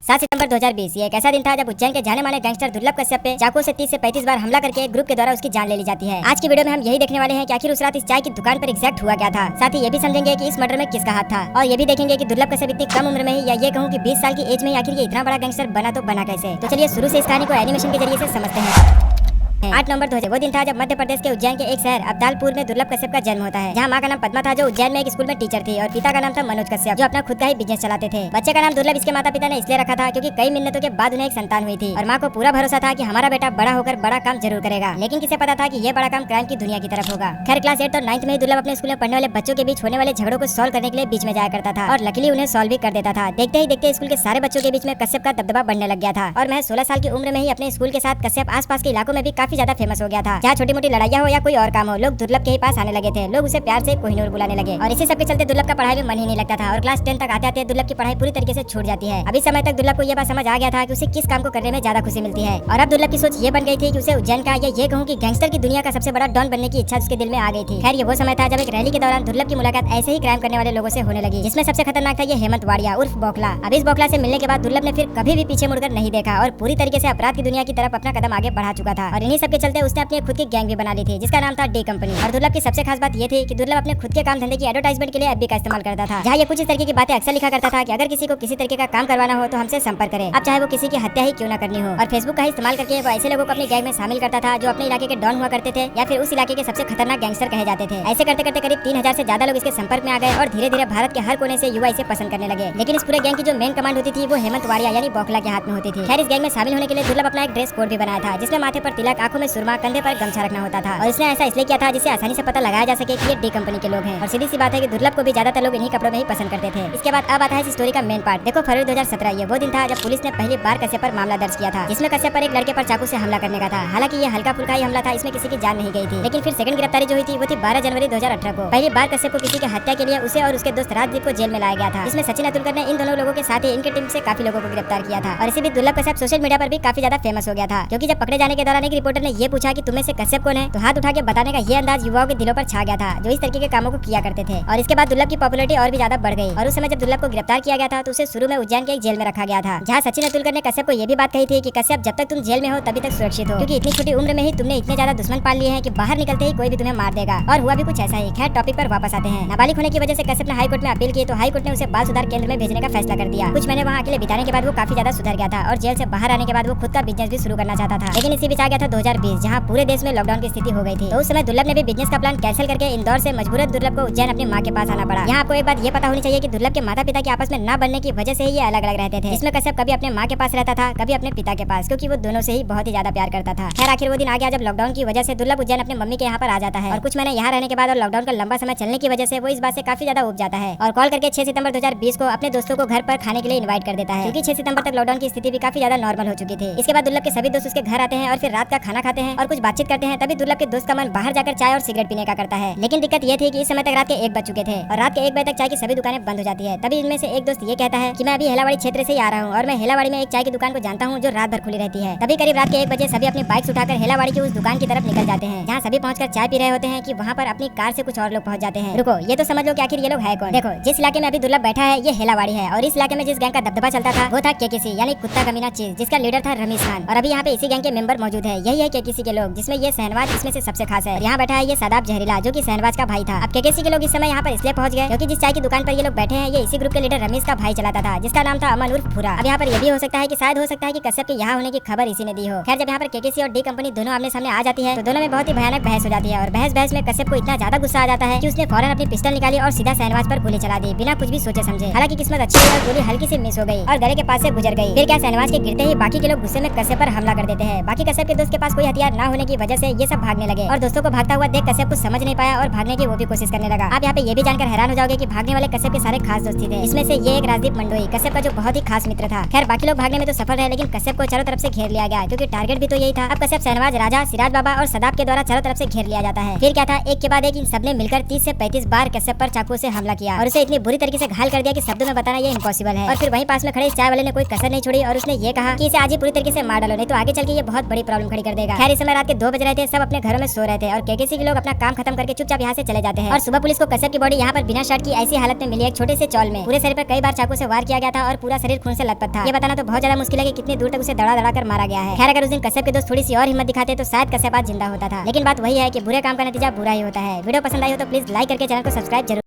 7 सितंबर 2020 ये एक ऐसा दिन था जब उज्जैन के जाने माने गैंगस्टर दुर्लभ कश्यप पे चाकू से 30 से 35 बार हमला करके एक ग्रुप के द्वारा उसकी जान ले ली जाती है। आज की वीडियो में हम यही देखने वाले हैं कि आखिर उस रात इस चाय की दुकान पर एग्जैक्ट हुआ क्या था। साथ ही ये भी समझेंगे कि इस मर्डर में किसका हाथ था, और ये भी देखेंगे कि दुर्लभ कश्यप इतनी कम उम्र में ही, या ये कहूँ कि 20 साल की एज में ही आखिर ये इतना बड़ा गैंगस्टर बना तो बना कैसे। तो चलिए शुरू से इस कहानी को एनिमेशन के जरिए से समझते हैं। 8 नवंबर 2000 वो दिन था जब मध्य प्रदेश के उज्जैन के एक शहर अब्दालपुर में दुर्लभ कश्यप का जन्म होता है, जहाँ माँ का नाम पद्मा था जो उज्जैन में एक स्कूल में टीचर थी, और पिता का नाम था मनोज कश्यप जो अपना खुद का ही बिजनेस चलाते थे। बच्चे का नाम दुर्लभ इसके माता पिता ने इसलिए रखा था क्योंकि कई मिन्नतों के बाद उन्हें एक संतान हुई थी, और माँ को पूरा भरोसा था कि हमारा बेटा बड़ा होकर बड़ा काम जरूर करेगा। लेकिन किसे पता था कि ये बड़ा काम क्राइम की दुनिया की तरफ होगा। खैर क्लास 8 और 9th में दुर्लभ अपने स्कूल में पढ़ने वाले बच्चों के बीच होने वाले झगड़ों को सॉल्व करने के लिए बीच में जाया करता था, और लकीली उन्हें सॉल्व भी कर देता था। देखते ही देखते स्कूल के सारे बच्चों के बीच में कश्यप का दबदबा बढ़ने लग गया था, और महज 16 साल की उम्र में ही अपने स्कूल के साथ कश्यप आसपास के इलाकों में भी काफी ज्यादा फेमस हो गया था। जहाँ छोटी मोटी लड़ाइयाँ हो या कोई और काम हो, लोग दुर्लभ के ही पास आने लगे थे। लोग उसे प्यार से कोहिनूर बुलाने लगे, और इसी सब के चलते दुर्लभ का पढ़ाई में मन ही नहीं लगता था, और क्लास 10 तक आते आते दुर्लभ की पढ़ाई पूरी तरीके से छूट जाती है। अभी समय तक दुर्लभ को यह बात समझ आ गया था कि उसे किस काम को करने में ज्यादा खुशी मिलती है, और अब दुर्लभ की सोच ये बन गई थी कि उसे उज्जैन का, या ये कहूँ कि गैंगस्टर की दुनिया का सबसे बड़ा डॉन बनने की इच्छा उसके दिल में आ गई थी। खैर ये वो समय था जब एक रैली के दौरान दुर्लभ की मुलाकात ऐसे ही क्राइम करने वाले लोगों से होने लगी, जिसमें सबसे खतरनाक था ये हेमंत वाड़िया उर्फ बौखला। अब इस बौखला से मिलने के बाद दुर्लभ ने फिर कभी भी पीछे मुड़कर नहीं देखा, और पूरी तरीके से अपराध की दुनिया की तरफ अपना कदम आगे बढ़ा चुका था। और इन्हीं सब के चलते उसने अपनी खुद की गैंग भी बना ली थी, जिसका नाम था डी कंपनी। और दुर्लभ की सबसे खास बात ये थी कि दुर्लभ अपने खुद के काम धंधे की एडवर्टाइजमेंट के लिए एफबी का इस्तेमाल करता था, जहाँ ये कुछ इस तरीके की बातें अक्सर लिखा करता था कि अगर किसी को किसी तरीके का काम करवाना हो तो हमसे संपर्क करें, अब चाहे वो किसी की हत्या ही क्यों न करनी हो। और फेसबुक का इस्तेमाल करके वो ऐसे लोगों को अपनी गैंग में शामिल करता था जो अपने इलाके के डॉन हुआ करते थे, या फिर उस इलाके के सबसे खतरनाक गैंगस्टर कहे जाते थे। ऐसे करते करते करीब 3000 से ज्यादा लोग इसके संपर्क में आ गए, और धीरे धीरे भारत के हर कोने से युवा इसे पसंद करने लगे। लेकिन इस पूरे गैंग की जो मेन कमांड होती थी वो हेमंत वाड़िया यानी बौखला के हाथ में होती थी। खैर इस गैंग में शामिल होने के लिए दुर्लभ अपना एक ड्रेस कोड भी बनाया था, जिसमें माथे पर तिलक, आंखों में सुरमा, कंधे पर गमछा रखना होता था। और इसने ऐसा इसलिए किया था जिससे आसानी से पता लगाया जा सके कि ये डी कंपनी के लोग हैं। और सीधी सी बात है कि दुर्लभ को भी ज्यादातर लोग इन्हीं कपड़ों में ही पसंद करते थे। इसके बाद अब आता है इस स्टोरी का मेन पार्ट। देखो फरवरी 2017 ये वो दिन था जब पुलिस ने पहली बार कश्यप पर मामला दर्ज किया था, जिसमें कश्यप पर एक लड़के पर चाकू से हमला करने का था। हालांकि ये हल्का फुल्का ही हमला था, इसमें किसी की जान नहीं गई थी। लेकिन फिर सेकंड गिरफ्तारी जो हुई थी वो थी 12 जनवरी 2018 को। पहली बार कश्यप को किसी की हत्या के लिए उसे और उसके दोस्त राजदीप को जेल में लाया गया था, जिसमें सचिन अतुलकर ने इन दोनों लोगों के साथ ही इनके टीम से काफी लोगों को गिरफ्तार किया था। और इसी बीच दुर्लभ कश्यप सोशल मीडिया पर भी काफी ज्यादा फेमस हो गया था, क्योंकि जब पकड़े जाने के दौरान एक रिपोर्टर ने ये पूछा कि तुम्हें से कश्यप कौन है, तो हाथ उठा के बताने का ये अंदाज युवाओं के दिलों पर छा गया था, जो इस तरीके के कामों को किया करते थे। और इसके बाद दुर्लभ की पॉपुलैरिटी और भी ज्यादा बढ़ गई, और उस समय जब दुर्लभ को गिरफ्तार किया गया था तो उसे शुरू में उज्जैन के एक जेल में रखा गया था, जहाँ सचिन अतुलकर ने कश्यप को ये भी बात कही थी कि कश्यप जब तक तुम जेल में हो तभी तक सुरक्षित हो, क्योंकि इतनी छोटी उम्र में ही तुमने इतने ज्यादा दुश्मन पाल लिए हैं कि बाहर निकलते ही कोई भी तुम्हें मार देगा। और हुआ भी कुछ ऐसा ही। खैर टॉपिक पर वापस आते हैं। नाबालिग होने की वजह से कश्यप ने हाई कोर्ट में अपील की, तो हाई कोर्ट ने उसे बाल सुधार केंद्र में भेजने का फैसला कर दिया। कुछ महीने वहाँ अकेले बिताने के बाद वो काफी ज्यादा सुधर गया था, और जेल से बाहर आने के बाद वो खुद का बिजनेस भी शुरू करना चाहता था। लेकिन इसी बीच आ गया था 2020, जहाँ पूरे देश में लॉकडाउन की स्थिति हो गई थी। तो उस समय दुर्लभ ने भी बिजनेस का प्लान कैंसिल करके इंदौर से मजबूरन दुर्लभ को उज्जैन अपनी माँ के पास आना पड़ा। यहाँ आपको एक बात ये पता होनी चाहिए कि दुर्लभ के माता पिता के आपस में न बनने की वजह से ही ये अलग अलग रहते थे। इसमें कश्यप कभी अपने माँ के पास रहता था, कभी अपने पिता के पास, क्योंकि वो दोनों से ही बहुत ही ज्यादा प्यार करता था। खैर आखिर वो दिन आ गया जब लॉकडाउन की वजह से दुर्लभ उज्जैन अपने मम्मी के यहाँ पर आ जाता है, और कुछ महीने यहाँ रहने के बाद और लॉकडाउन का लंबा समय चलने की वजह से वो इस बात से काफी ज्यादा उब जाता है, और कॉल करके 6 सितंबर 2020 को अपने दोस्तों को घर पर खाने के लिए इनवाइट कर देता है, क्योंकि 6 सितंबर तक लॉकडाउन की स्थिति भी काफी ज्यादा नॉर्मल हो चुकी थी। इसके बाद दुर्लभ के सभी दोस्त उसके घर आते हैं, और फिर रात का खाना खाते हैं और कुछ बातचीत करते हैं। तभी दुर्लभ के दोस्त का मन बाहर जाकर चाय और सिगरेट पीने का करता है। लेकिन दिक्कत ये थी कि इस समय तक रात के 1 बज चुके थे, और रात के 1 बजे तक चाय की सभी दुकानें बंद हो जाती है। तभी इनमें से एक दोस्त ये कहता है कि मैं अभी हेलावाड़ी क्षेत्र से ही आ रहा हूँ, और मैं हेलावाड़ी में एक चाय की दुकान को जानता हूँ जो रात भर खुली रहती है। तभी करीब रात के 1 बजे सभी अपनी बाइक्स उठाकर हेलावाड़ी की उस दुकान की तरफ निकल जाते हैं, जहाँ सभी पहुंचकर चाय पी रहे होते हैं कि वहाँ पर अपनी कार से कुछ और लोग पहुंच जाते हैं। रुको ये तो समझ लो कि आखिर ये लोग है कौन। देखो जिस इलाके में अभी दुर्लभ बैठा है ये हेलावाड़ी है, और इस इलाके में जिस गैंग का दबदबा चलता था वो था केकेसी यानी कुत्ता कमीना चीज, जिसका लीडर था रमीज खान। और अभी यहाँ पे इसी गैंग के मेंबर मौजूद है। यही है केकेसी के लोग, जिसमें ये शहनवाज इसमें से सबसे खास है। और यहाँ बैठा है ये सादाब जहरीला जो कि शहनवाज का भाई था। अब केकेसी के लोग इस समय यहाँ पर इसलिए पहुंच गए क्योंकि जिस चाय की दुकान पर ये लोग बैठे हैं ये इसी ग्रुप के लीडर रमीज का भाई चलाता था, जिसका नाम था अमन उर्फ भूरा। अब यहाँ पर ये भी हो सकता है कि शायद हो सकता है कि कश्यप के यहाँ होने की खबर इसी ने दी हो। खैर जब यहाँ पर केकेसी और डी कंपनी दोनों आमने सामने आ जाती है तो दोनों में बहुत ही भयानक बहस हो जाती है, और बहस में कश्यप को इतना ज्यादा गुस्सा आ जाता है कि उसने फौरन अपनी पिस्टल निकाली और सीधा शहनवाज पर गोली चला दी, बिना कुछ भी सोचे समझे। हालांकि किस्मत अच्छी है और गोली हल्की से मिस हो गई और गले के पास से गुजर गई। फिर क्या शहनवाज के गिरते ही बाकी के लोग गुस्से में कश्यप पर हमला कर देते हैं। बाकी कश्यप के दोस्त के पास कोई हथियार न होने की वजह से ये सब भागने लगे, और दोस्तों को भागता हुआ देख कश्यप कुछ समझ नहीं पाया और भागने की वो भी कोशिश करने लगा। आप यहाँ पे ये भी जानकर हैरान हो जाओगे कि भागने वाले कश्यप के सारे खास दोस्त थे। इसमें से ये एक राजदीप मंडोई कश्यप का जो बहुत ही खास मित्र था। खैर बाकी लोग भागने में तो सफल रहे, लेकिन कश्यप को चारों तरफ से घेर लिया गया, क्योंकि टारगेट भी तो यही था। अब कश्यप शहनवाज, राजा, सिराज बाबा और सदाब के द्वारा चारों तरफ से घेर लिया जाता है। फिर क्या था, एक के बाद एक इन सबने मिलकर 30 से 35 बार कश्यप पर चाकू से हमला किया, और उसे इतनी बुरी तरीके से घायल कर दिया कि शब्दों में बताना ये इम्पॉसिबल है। और फिर वहीं पास में खड़े चाय वाले ने कोई कसर नहीं छोड़ी और उसने ये कहा कि इसे आज ही पूरी तरीके से मार डालो, नहीं तो आगे चल के ये बहुत बड़ी प्रॉब्लम खड़ी कर देगा। मिलेगा। खैर इस समय रात के 2 बज रहे थे, सब अपने घरों में सो रहे थे और केकेसी के लोग अपना काम खत्म करके चुपचाप यहाँ से चले जाते हैं। और सुबह पुलिस को कश्यप की बॉडी यहाँ पर बिना शर्ट की ऐसी हालत में मिली, एक छोटे से चौल में। पूरे शरीर पर कई बार चाकू से वार किया गया था और पूरा शरीर खून से लथपथ था। ये बताना तो बहुत ज्यादा मुश्किल है कि कितनी दूर तक उसे दड़ा कर मारा गया है। खैर अगर उस दिन कश्यप के दोस्त थोड़ी सी और हिम्मत दिखाते तो शायद कश्यप आज जिंदा होता था। लेकिन बात वही है कि बुरे काम का नतीजा बुरा ही होता है। वीडियो पसंद आई हो तो प्लीज लाइक करके चैनल को सब्सक्राइब जरूर